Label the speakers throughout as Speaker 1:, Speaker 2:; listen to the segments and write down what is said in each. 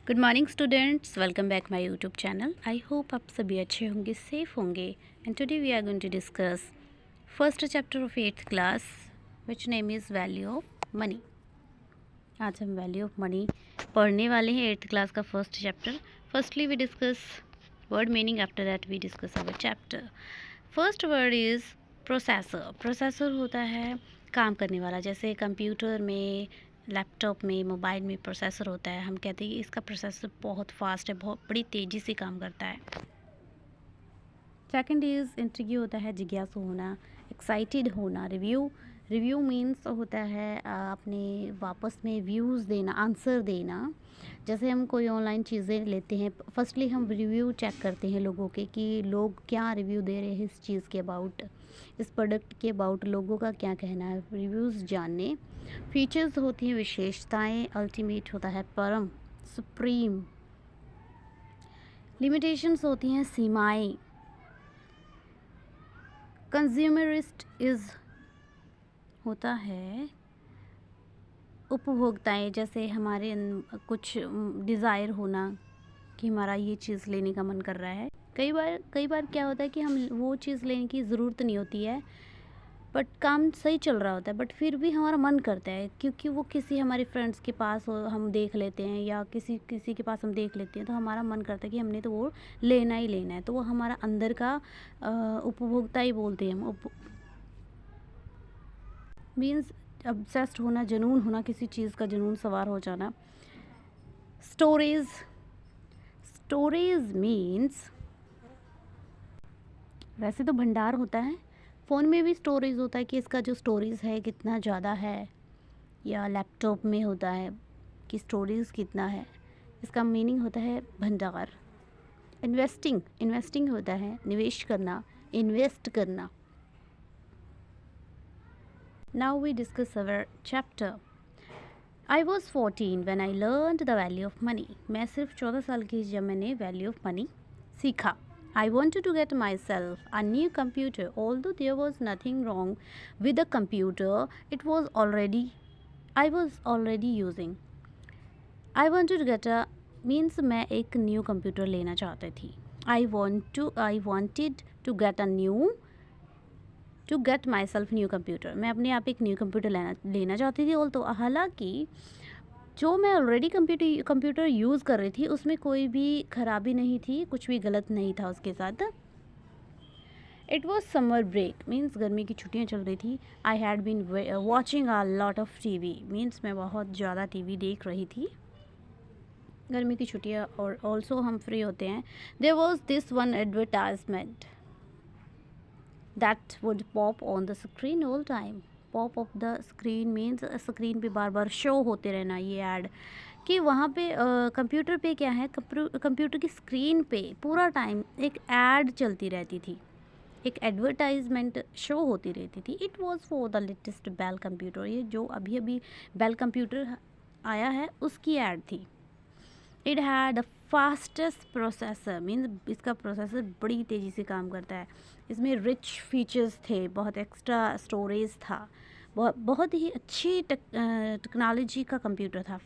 Speaker 1: Good morning students, welcome back my YouTube channel. I hope आप सभी अच्छे होंगे, सेफ होंगे। And today we are going to discuss first chapter of 8th class which name is value of money. आज हम value of money पढ़ने वाले हैं, 8th क्लास का first chapter. Firstly we discuss word meaning, after that we discuss our chapter. First word is processor. Processor होता है काम करने वाला, जैसे कंप्यूटर में, लैपटॉप में, मोबाइल में प्रोसेसर होता है। हम कहते हैं कि इसका प्रोसेसर बहुत फास्ट है, बहुत बड़ी तेज़ी से काम करता है। सेकंड इज़ इंट्रिग्यू, होता है जिज्ञासु होना, एक्साइटेड होना। रिव्यू, रिव्यू मीन्स होता है अपने वापस में व्यूज़ देना, आंसर देना। जैसे हम कोई ऑनलाइन चीज़ें लेते हैं, फर्स्टली हम रिव्यू चेक करते हैं लोगों के कि लोग क्या रिव्यू दे रहे हैं इस चीज़ के अबाउट, इस प्रोडक्ट के अबाउट लोगों का क्या कहना है, रिव्यूज़ जानने। फीचर्स होती हैं विशेषताएं। अल्टीमेट होता है परम, सुप्रीम। लिमिटेशंस होती हैं सीमाएं। कंज्यूमरिस्ट इज़ होता है उपभोक्ताएं, जैसे हमारे कुछ डिज़ायर होना कि हमारा ये चीज़ लेने का मन कर रहा है। कई बार क्या होता है कि हम वो चीज़ लेने की ज़रूरत नहीं होती है, बट काम सही चल रहा होता है, बट फिर भी हमारा मन करता है क्योंकि वो किसी हमारे फ्रेंड्स के पास हम देख लेते हैं या किसी किसी के पास हम देख लेते हैं, तो हमारा मन करता है कि हमने तो वो लेना ही लेना है। तो वो हमारा अंदर का उपभोक्ता ही बोलते हैं हम। मीन्स ऑब्सेस्ड होना, जुनून होना, किसी चीज़ का जुनून सवार हो जाना। स्टोरेज, स्टोरेज मीन्स वैसे तो भंडार होता है, फ़ोन में भी स्टोरेज होता है कि इसका जो स्टोरेज है कितना ज़्यादा है, या लैपटॉप में होता है कि स्टोरेज कितना है। इसका मीनिंग होता है भंडार। इन्वेस्टिंग, इन्वेस्टिंग होता है निवेश करना, इन्वेस्ट करना। Now we discuss our chapter. I was 14 when I learned the value of money. मैं सिर्फ 14 साल की जब मैंने वैल्यू ऑफ मनी सीखा। I wanted to get myself a new computer. Although there was nothing wrong with the computer, I was already using. I wanted to get a means मैं एक new computer लेना चाहती थी। I wanted to get a new to get myself new computer. मैं अपने आप एक new computer लेना चाहती थी। और तो हालांकि जो मैं ऑलरेडी कंप्यूटर यूज़ कर रही थी उसमें कोई भी ख़राबी नहीं थी, कुछ भी गलत नहीं था उसके साथ। It was summer break, means गर्मी की छुट्टियाँ चल रही थी। I had been watching a lot of TV, means मैं बहुत ज़्यादा टीवी देख रही थी। गर्मी की छुट्टियाँ और ऑल्सो हम फ्री होते हैं। There was this one advertisement that would pop on the screen all time. Pop off the screen means screen पे बार बार शो होते रहना ये ऐड, कि वहाँ पे कंप्यूटर पे क्या है, कंप्यूटर की स्क्रीन पे पूरा टाइम एक ऐड चलती रहती थी, एक एडवर्टाइजमेंट शो होती रहती थी। It was for the latest Bell computer, ये जो अभी अभी बेल कंप्यूटर आया है उसकी ऐड थी। It had the fastest processor, means इसका प्रोसेसर बड़ी तेज़ी से काम करता है। इसमें रिच फीचर्स थे, बहुत एक्स्ट्रा स्टोरेज था, बहुत ही अच्छी टेक्नोलॉजी का कंप्यूटर था।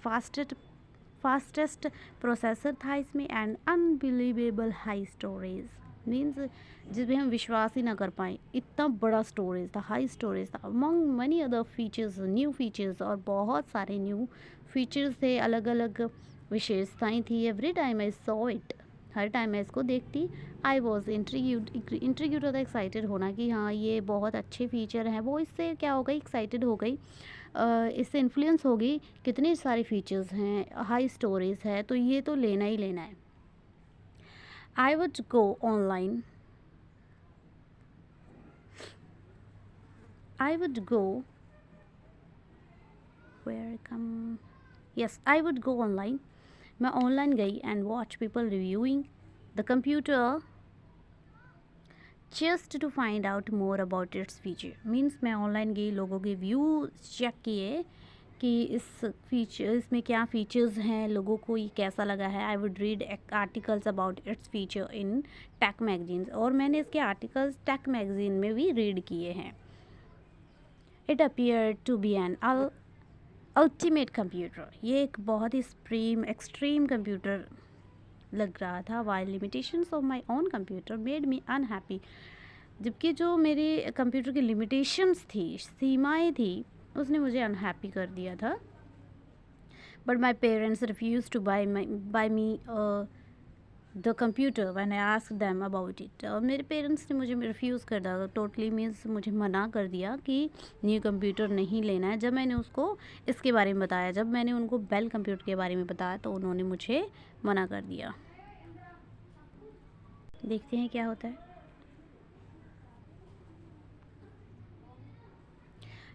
Speaker 1: फास्टेस्ट प्रोसेसर था इसमें, and unbelievable high storage, means जिसमें हम विश्वास ही ना कर पाए, इतना बड़ा स्टोरेज था, हाई स्टोरेज था। Among money other features, new features, और बहुत सारे न्यू फीचर्स थे, अलग अलग विशेषताएं थी। Every time I saw it, her time मैं इसको देखती, आई वॉज इंट्रीग्यूड होता एक्साइटेड होना कि हाँ ये बहुत अच्छे फीचर हैं। वो इससे क्या हो गई, एक्साइटेड हो गई, इससे इन्फ्लुएंस हो गई, कितने सारे फीचर्स हैं, हाई स्टोरेज है, तो ये तो लेना ही लेना है। I would go online, I would go where come yes I would go online. मैं ऑनलाइन गई and watch people reviewing the computer just to find out more about its feature. Means मैं ऑनलाइन गई, लोगों के view check किए कि इसमें क्या फ़ीचर्स हैं, लोगों को ये कैसा लगा है। I would read articles about its feature in tech magazines, और मैंने इसके आर्टिकल्स टेक मैगजीन में भी रीड किए हैं। It appear to be an ultimate computer, ये एक बहुत ही सुप्रीम एक्सट्रीम कंप्यूटर लग रहा था। While limitations of my own computer made me unhappy, जबकि जो मेरे कंप्यूटर की लिमिटेशंस थी, सीमाएं थी, उसने मुझे अनहैप्पी कर दिया था। But my parents refuse to buy me the computer when I asked them about it. और मेरे पेरेंट्स ने मुझे रिफ्यूज़ कर दिया, टोटली मीन्स मुझे मना कर दिया कि न्यू कंप्यूटर नहीं लेना है। जब मैंने उसको इसके बारे में बताया, जब मैंने उनको बेल कंप्यूटर के बारे में बताया, तो उन्होंने मुझे मना कर दिया। देखते हैं क्या होता है।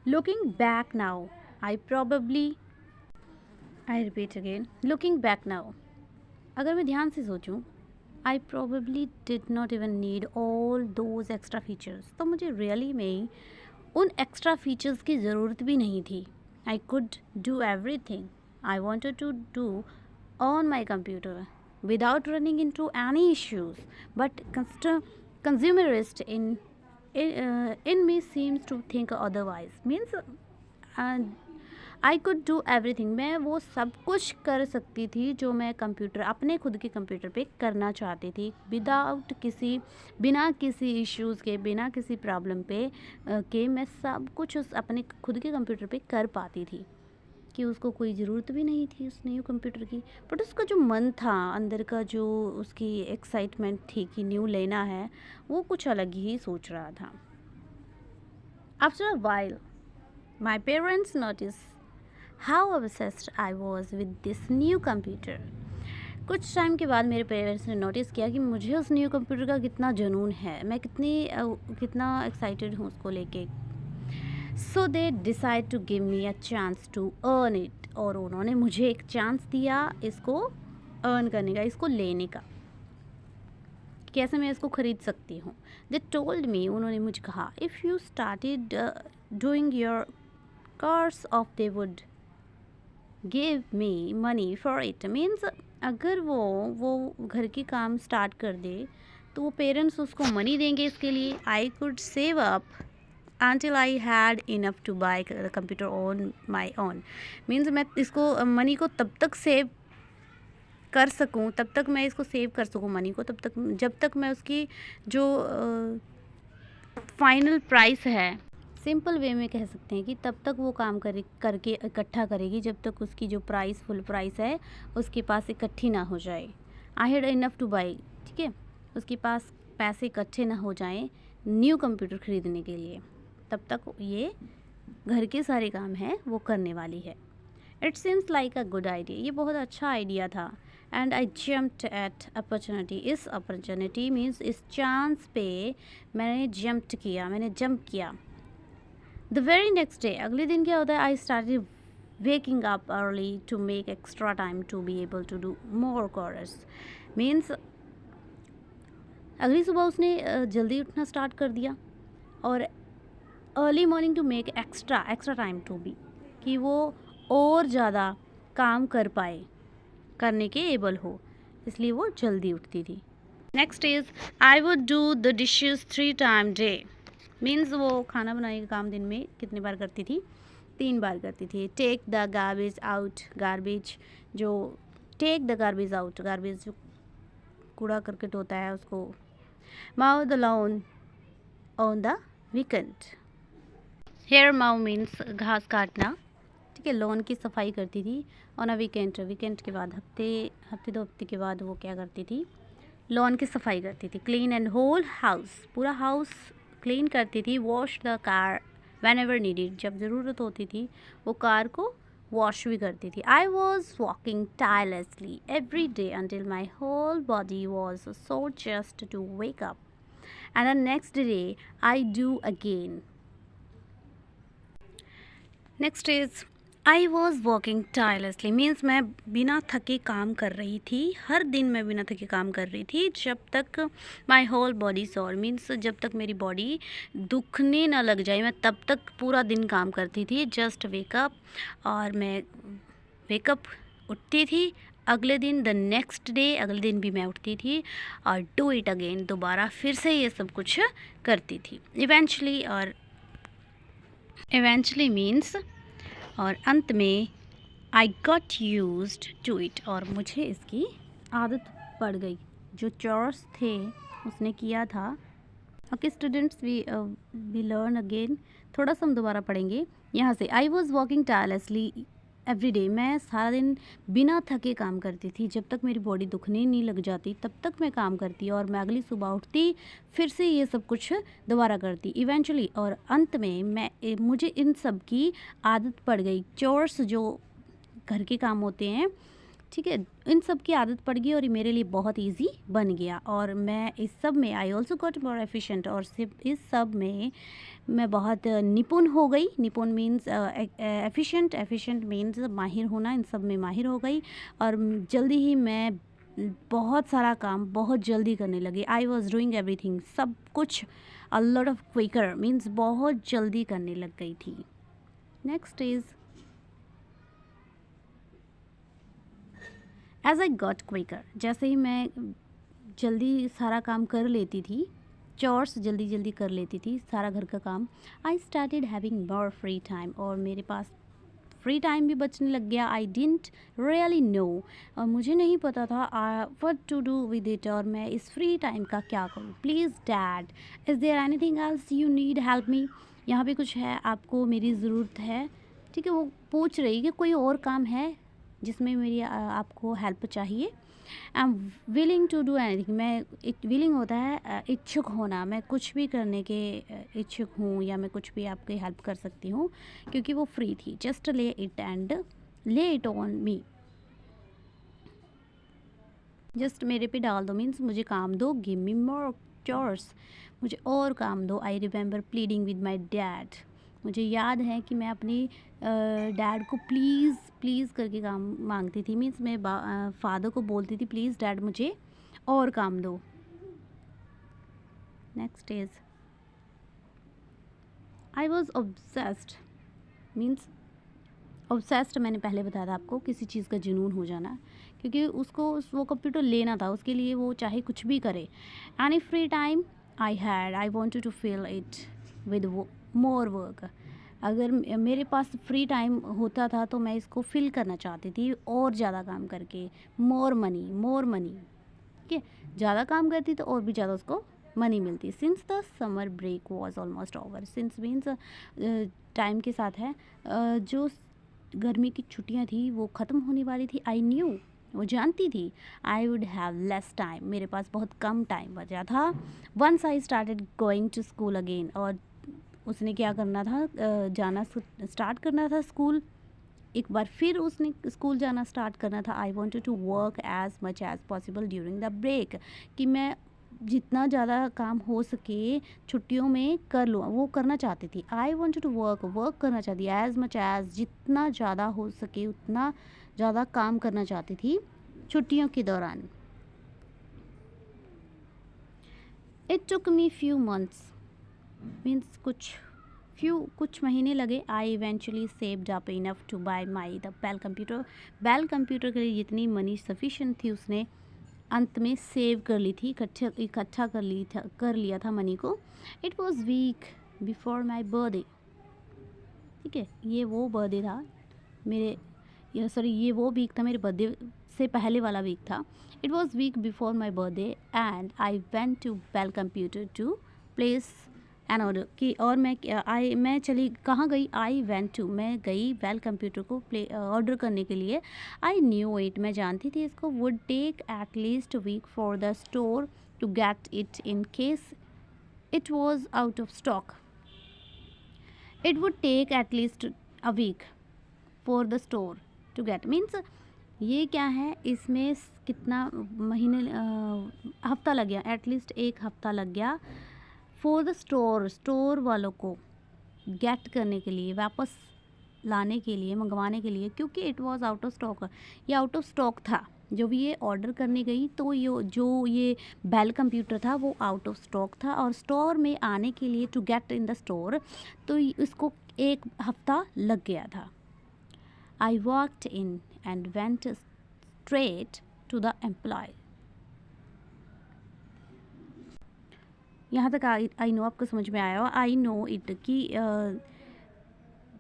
Speaker 1: Looking back now I repeat again, looking back now, अगर मैं ध्यान से सोचूं, I probably did not even need all those extra features. तो मुझे रियली में उन एक्स्ट्रा फीचर्स की ज़रूरत भी नहीं थी। I could do everything I wanted to do on my computer without running into any issues, but consumerist in me seems to think otherwise. Means I could do everything, मैं वो सब कुछ कर सकती थी जो मैं कंप्यूटर, अपने खुद के कंप्यूटर पे करना चाहती थी, बिना किसी इश्यूज़ के, बिना किसी प्रॉब्लम पे के मैं सब कुछ उस अपने खुद के कंप्यूटर पे कर पाती थी, कि उसको कोई ज़रूरत भी नहीं थी उस न्यू कंप्यूटर की। बट उसका जो मन था अंदर का, जो उसकी एक्साइटमेंट थी कि न्यू लेना है, वो कुछ अलग ही सोच रहा था। After a while my parents notice how obsessed I was with this new computer। कुछ टाइम के बाद मेरे पेरेंट्स ने नोटिस किया कि मुझे उस न्यू कंप्यूटर का कितना जुनून है, मैं कितना एक्साइटेड हूँ उसको लेके। So they decide to give me a chance to earn it, और उन्होंने मुझे एक चांस दिया इसको अर्न करने का, इसको लेने का, कैसे मैं इसको ख़रीद सकती हूँ। दे टोल्ड मी, उन्होंने मुझे कहा, if you started doing your course of they would give me money for it. Means अगर वो घर के काम स्टार्ट कर दे तो वो पेरेंट्स उसको मनी देंगे इसके लिए। I could save up until I had enough to buy the computer on my own। Means मैं इसको मनी को तब तक सेव कर सकूं, तब तक मैं इसको सेव कर सकूं मनी को, तब तक जब तक मैं उसकी जो फाइनल प्राइस है, सिंपल वे में कह सकते हैं कि तब तक वो काम करके इकट्ठा करेगी जब तक उसकी जो प्राइस, फुल प्राइस है, उसके पास इकट्ठी ना हो जाए। I had enough two by, ठीक है, उसके पास पैसे इकट्ठे ना हो जाएं न्यू कंप्यूटर ख़रीदने के लिए, तब तक ये घर के सारे काम हैं वो करने वाली है। It seems like a good idea, ये बहुत अच्छा आइडिया था। And I jumped at opportunity, इस अपॉर्चुनिटी मीन्स इस चांस पे मैंने जंप किया। द वेरी नेक्स्ट डे, अगले दिन क्या होता है, I started waking up early to make extra time to be able to do more chores. Means अगली सुबह उसने जल्दी उठना स्टार्ट कर दिया, और early morning to make extra time to be, कि वो और ज़्यादा काम कर पाए, करने के एबल हो, इसलिए वो जल्दी उठती थी। Next is I would do the dishes 3 time day. Means वो खाना बनाने का काम दिन में कितनी बार करती थी, 3 बार करती थी। Take the garbage out, garbage जो कूड़ा करकट होता है उसको। Mow the lawn on the weekend, here mow means घास काटना, ठीक है, लॉन की सफाई करती थी। ऑन अ वीकेंड के बाद, हफ्ते 2 हफ्ते के बाद वो क्या करती थी, लॉन की सफाई करती थी। क्लीन एंड होल हाउस, पूरा हाउस क्लीन करती थी। Wash the car van ever needed, जब ज़रूरत होती थी वो कार को वॉश भी करती थी। I was walking tirelessly every day until my whole body was so just to wake up, and the next day I do again. Next is I was walking tirelessly, means मैं बिना थके काम कर रही थी, हर दिन मैं बिना थके काम कर रही थी, जब तक my whole body sore, means जब तक मेरी बॉडी दुखने ना लग जाए, मैं तब तक पूरा दिन काम करती थी। जस्ट वेकअप, और मैं वेकअप उठती थी, अगले दिन द नेक्स्ट डे, अगले दिन भी मैं उठती थी, और डू इट अगेन, दोबारा फिर से ये सब कुछ करती थी। इवेंचुअली मीन्स और अंत में I got used to it, और मुझे इसकी आदत पड़ गई। जो चोर्स थे उसने किया था। Okay students, we learn again. थोड़ा सा हम दोबारा पढ़ेंगे यहाँ से। I was walking tirelessly every day. मैं सारा दिन बिना थके काम करती थी। जब तक मेरी बॉडी दुखने नहीं लग जाती तब तक मैं काम करती, और मैं अगली सुबह उठती फिर से ये सब कुछ दोबारा करती इवेंचुअली, और अंत में मुझे इन सब की आदत पड़ गई। चोर्स जो घर के काम होते हैं, ठीक है, इन सब की आदत पड़ गई और ये मेरे लिए बहुत इजी बन गया। और मैं इस सब में I also got more efficient, और सिर्फ इस सब में मैं बहुत निपुण हो गई। निपुण मीन्स एफिशिएंट, एफिशिएंट मीन्स माहिर होना, इन सब में माहिर हो गई। और जल्दी ही मैं बहुत सारा काम बहुत जल्दी करने लगी। आई वॉज डूइंग एवरीथिंग, सब कुछ a lot of quicker means बहुत जल्दी करने लग गई थी। Next is as I got quicker. जैसे ही मैं जल्दी सारा काम कर लेती थी, चोर्स जल्दी जल्दी कर लेती थी, सारा घर का काम, I started having more free time, और मेरे पास फ्री टाइम भी बचने लग गया। आई डिडंट रियली नो, और मुझे नहीं पता था what to do with it, और मैं इस फ्री टाइम का क्या करूँ। Please dad, is there anything else you need help me. यहाँ पे कुछ है, आपको मेरी ज़रूरत है, ठीक है। वो पूछ रही कि कोई और काम है जिसमें मेरी आपको हेल्प चाहिए। I am willing to do anything. मैं विलिंग होता है इच्छुक होना, मैं कुछ भी करने के इच्छुक हूँ, या मैं कुछ भी आपकी हेल्प कर सकती हूँ, क्योंकि वो फ्री थी। जस्ट ले इट एंड ले इट ऑन मी। जस्ट मेरे पे डाल दो मीन्स मुझे काम दो। गिव मी मोर चोर्स, मुझे और काम दो। I remember pleading with my dad. मुझे याद है कि मैं अपनी डैड को प्लीज़ प्लीज़ करके काम मांगती थी। मीन्स मैं फादर को बोलती थी प्लीज़ डैड मुझे और काम दो। Next is I was obsessed. Means obsessed मैंने पहले बताया था आपको, किसी चीज़ का जुनून हो जाना, क्योंकि उसको वो कंप्यूटर लेना था, उसके लिए वो चाहे कुछ भी करे। Any free time I had, I wanted to fill it with more work. अगर मेरे पास फ्री टाइम होता था तो मैं इसको फिल करना चाहती थी और ज़्यादा काम करके। मोर मनी, मोर मनी, ठीक है। ज़्यादा काम करती तो और भी ज़्यादा उसको मनी मिलती। Since the summer break was almost over. Since means time के साथ है, जो गर्मी की छुट्टियां थी वो ख़त्म होने वाली थी। आई न्यू, वो जानती थी, I would have less time, मेरे पास बहुत कम टाइम बचा था। Once I started going to school again, और उसने क्या करना था, जाना स्टार्ट करना था स्कूल। एक बार फिर उसने स्कूल जाना स्टार्ट करना था। I wanted to work as much as possible during the break, कि मैं जितना ज़्यादा काम हो सके छुट्टियों में कर लूँ, वो करना चाहती थी। आई वॉन्टेड टू वर्क करना चाहती, एज मच एज, जितना ज़्यादा हो सके उतना ज़्यादा काम करना चाहती थी छुट्टियों के दौरान। It took me few months, means कुछ महीने लगे। I eventually saved up enough to buy my the bell computer. Bell computer के लिए जितनी मनी सफिशिएंट थी उसने अंत में सेव कर ली थी, इकट्ठा कर लिया था मनी को। It was week before my birthday, ठीक है। ये वो बर्थडे था मेरे, ये वो वीक था मेरे बर्थडे से पहले वाला वीक था। It was week before my birthday and I went to bell computer to place an order. कि और मैं चली कहाँ गई, आई वेंट टू, मैं गई बेल कंप्यूटर को ऑर्डर करने के लिए। आई न्यू इट, मैं जानती थी इसको, would take at least week for the store to get it in case it was out of stock. It would take at least a week for the store to get, means ये क्या है, इसमें कितना महीने हफ्ता लग गया, at least एक हफ्ता लग गया। फॉर द स्टोर वालों को गेट करने के लिए, वापस लाने के लिए, मंगवाने के लिए, क्योंकि it was out of stock, ये आउट ऑफ स्टॉक था। जो भी ये ऑर्डर करने गई तो ये बेल कंप्यूटर था वो आउट ऑफ स्टॉक था, और स्टोर में आने के लिए to get in the store तो इसको एक हफ्ता लग गया था। I walked in and went straight to the employee. यहाँ तक आई नो आपको समझ में आया हो। आई नो इट कि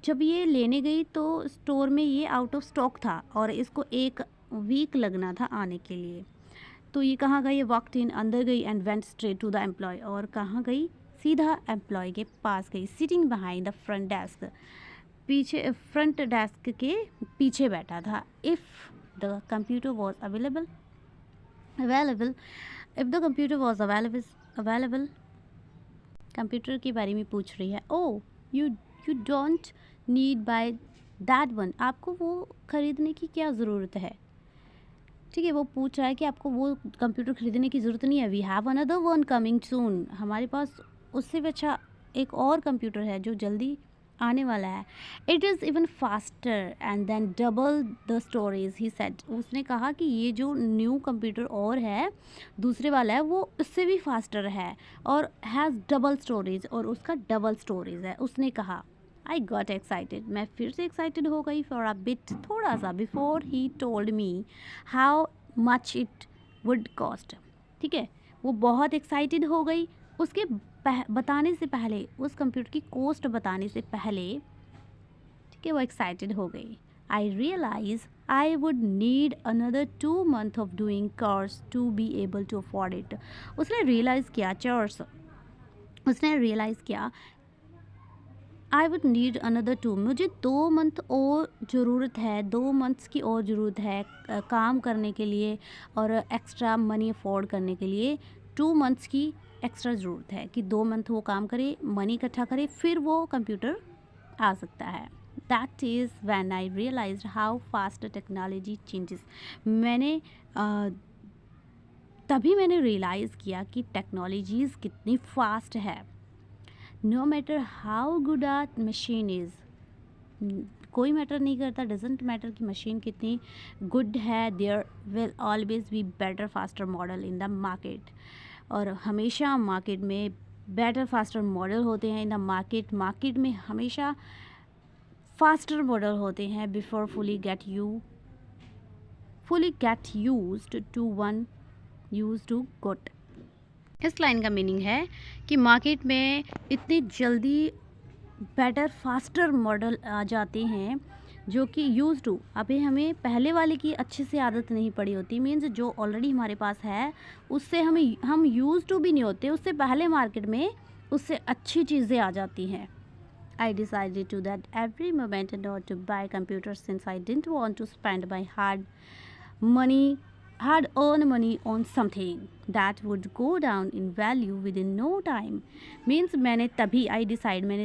Speaker 1: जब ये लेने गई तो स्टोर में ये आउट ऑफ स्टॉक था और इसको 1 वीक लगना था आने के लिए। तो ये कहाँ गई, वॉकड इन, अंदर गई and went straight to the employee, और कहाँ गई, सीधा एम्प्लॉय के पास गई। Sitting behind the front desk, पीछे फ्रंट डेस्क के पीछे बैठा था। If the computer was available if the computer was available, computer के बारे में पूछ रही है। Oh you don't need buy that one, आपको वो ख़रीदने की क्या ज़रूरत है। ठीक है, वो पूछ रहा है कि आपको वो कंप्यूटर ख़रीदने की ज़रूरत नहीं है। We have another one coming soon, हमारे पास उससे भी अच्छा एक और कंप्यूटर है जो जल्दी आने वाला है। It is even faster and then double the storage, he said, उसने कहा कि ये जो न्यू कंप्यूटर और है, दूसरे वाला है, वो उससे भी फास्टर है और हैज़ डबल स्टोरेज, और उसका डबल स्टोरेज है। उसने कहा आई गॉट एक्साइटेड, मैं फिर से एक्साइटेड हो गई फॉर अ बिट, थोड़ा सा, before he told me how much it would cost. ठीक है, वो बहुत एक्साइटेड हो गई उसके बताने से पहले, उस कंप्यूटर की कॉस्ट बताने से पहले। ठीक है, वो एक्साइटेड हो गई। I realize I would need another 2 months of doing course to be able to afford it. उसने रियलाइज़ किया आई वुड नीड अनदर 2, मुझे 2 मंथ और ज़रूरत है, 2 मंथ्स की और ज़रूरत है काम करने के लिए और एक्स्ट्रा मनी अफोर्ड करने के लिए। 2 मंथ्स की एक्स्ट्रा ज़रूरत है कि 2 मंथ वो काम करे, मनी इकट्ठा करे, फिर वो कंप्यूटर आ सकता है। That is when I realized how fast technology changes. तभी मैंने रियलाइज़ किया कि टेक्नोलॉजीज़ कितनी फास्ट है। No matter how good a machine is, कोई मैटर नहीं करता, डजेंट मैटर कि मशीन कितनी गुड है, there will always be better faster model in the market. और हमेशा मार्केट में बेटर फास्टर मॉडल होते हैं। इन द मार्केट में हमेशा फास्टर मॉडल होते हैं before fully get used to one use to good. इस लाइन का मीनिंग है कि मार्केट में इतनी जल्दी बेटर फास्टर मॉडल आ जाते हैं जो कि यूज़ टू, अभी हमें पहले वाले की अच्छे से आदत नहीं पड़ी होती, मीन्स जो ऑलरेडी हमारे पास है उससे हम यूज़ टू भी नहीं होते, उससे पहले मार्केट में उससे अच्छी चीज़ें आ जाती हैं। I decided to that every moment not to buy computer since I didn't want to spend my hard earned money on something that would go down in value within no time। Means मैंने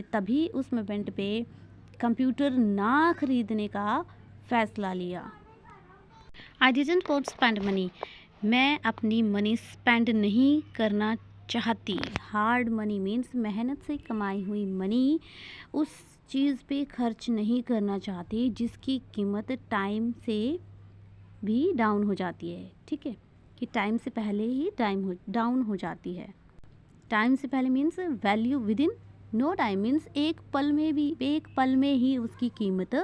Speaker 1: तभी उस moment पे computer ना खरीदने का फ़ैसला लिया। आई didn't want spend money, मैं अपनी मनी स्पेंड नहीं करना चाहती। हार्ड मनी मीन्स मेहनत से कमाई हुई मनी, उस चीज़ पे खर्च नहीं करना चाहती जिसकी कीमत टाइम से भी डाउन हो जाती है। ठीक है, कि टाइम से पहले ही डाउन हो जाती है। टाइम से पहले means value within no time, means एक पल में ही उसकी कीमत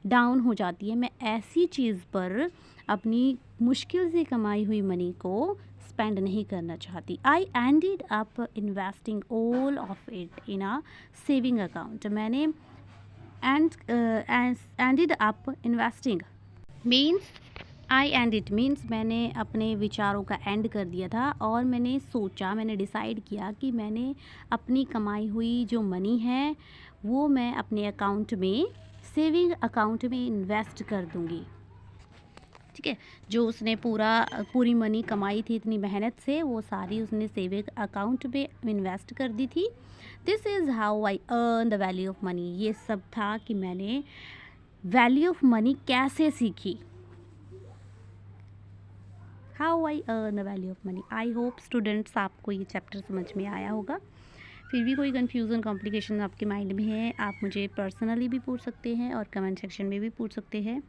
Speaker 1: डाउन हो जाती है। मैं ऐसी चीज़ पर अपनी मुश्किल से कमाई हुई मनी को स्पेंड नहीं करना चाहती। I ended up investing all of it in a saving account. मैंने ended up investing means I end it means मैंने अपने विचारों का एंड कर दिया था और मैंने डिसाइड किया कि मैंने अपनी कमाई हुई जो मनी है वो मैं अपने अकाउंट में, सेविंग अकाउंट में इन्वेस्ट कर दूंगी। ठीक है, जो उसने पूरी मनी कमाई थी इतनी मेहनत से, वो सारी उसने सेविंग अकाउंट में इन्वेस्ट कर दी थी। This is how I earn the value of money. ये सब था कि मैंने वैल्यू ऑफ मनी कैसे सीखी। How I earn the value of money. I hope students आपको ये चैप्टर समझ में आया होगा। फिर भी कोई कन्फ्यूज़न कॉम्प्लिकेशन आपके माइंड में है, आप मुझे पर्सनली भी पूछ सकते हैं और कमेंट सेक्शन में भी पूछ सकते हैं।